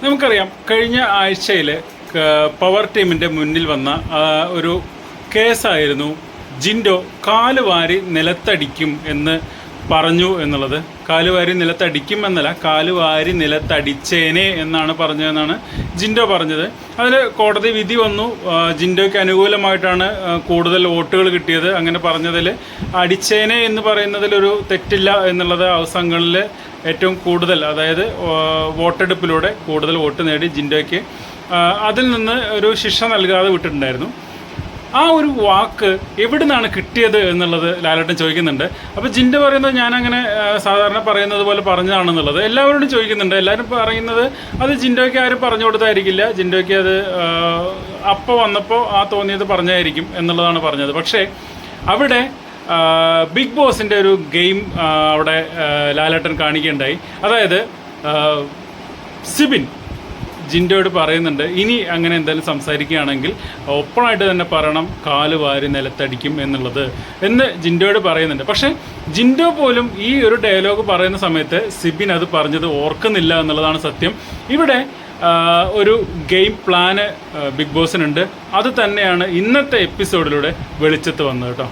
നമുക്കറിയാം കഴിഞ്ഞ ആഴ്ചയിൽ പവർ ടീമിൻ്റെ മുന്നിൽ വന്ന ഒരു കേസായിരുന്നു ജിൻഡോ കാലുവാരി നിലത്തടിക്കും എന്ന് പറഞ്ഞു എന്നുള്ളത്. കാലുവാരി നിലത്തടിക്കും എന്നല്ല, കാലുവാരി നിലത്തടിച്ചേനെ എന്നാണ് പറഞ്ഞതെന്നാണ് ജിൻഡോ പറഞ്ഞത്. അതിൽ കോടതി വിധി വന്നു. ജിൻഡോയ്ക്ക് അനുകൂലമായിട്ടാണ് കൂടുതൽ വോട്ടുകൾ കിട്ടിയത്. അങ്ങനെ പറഞ്ഞതിൽ അടിച്ചേനെ എന്ന് പറയുന്നതിലൊരു തെറ്റില്ല എന്നുള്ളത് അവസരങ്ങളിൽ ഏറ്റവും കൂടുതൽ, അതായത് വോട്ടെടുപ്പിലൂടെ കൂടുതൽ വോട്ട് നേടി ജിൻഡോയ്ക്ക് അതിൽ നിന്ന് ഒരു ശിക്ഷ നൽകാതെ വിട്ടിട്ടുണ്ടായിരുന്നു. ആ ഒരു വാക്ക് എവിടെ നിന്നാണ് കിട്ടിയത് എന്നുള്ളത് ലാലേട്ടൻ ചോദിക്കുന്നുണ്ട്. അപ്പോൾ ജിൻഡോ പറയുന്നത് ഞാനങ്ങനെ സാധാരണ പറയുന്നത് പോലെ പറഞ്ഞതാണെന്നുള്ളത് എല്ലാവരോടും ചോദിക്കുന്നുണ്ട്. എല്ലാവരും പറയുന്നത് അത് ജിൻഡോയ്ക്ക് ആരും പറഞ്ഞു കൊടുത്തായിരിക്കില്ല, ജിൻഡോയ്ക്ക് അത് അപ്പോൾ വന്നപ്പോൾ തോന്നിയത് പറഞ്ഞായിരിക്കും എന്നുള്ളതാണ് പറഞ്ഞത്. പക്ഷേ അവിടെ ബിഗ് ബോസിൻ്റെ ഒരു ഗെയിം അവിടെ ലാലേട്ടൻ കാണിക്കുകയുണ്ടായി. അതായത് സിബിൻ ജിൻഡോയോട് പറയുന്നുണ്ട്, ഇനി അങ്ങനെ എന്തായാലും സംസാരിക്കുകയാണെങ്കിൽ ഓപ്പണായിട്ട് തന്നെ പറയണം കാല് വാരി നിലത്തടിക്കും എന്ന് ജിൻഡോയോട് പറയുന്നുണ്ട്. പക്ഷേ ജിൻഡോ പോലും ഈ ഒരു ഡയലോഗ് പറയുന്ന സമയത്ത് സിബിൻ അത് പറഞ്ഞത് ഓർക്കുന്നില്ല എന്നുള്ളതാണ് സത്യം. ഇവിടെ ഒരു ഗെയിം പ്ലാന് ബിഗ് ബോസിനുണ്ട്. അത് തന്നെയാണ് ഇന്നത്തെ എപ്പിസോഡിലൂടെ വെളിച്ചത്ത് വന്നത് കേട്ടോ.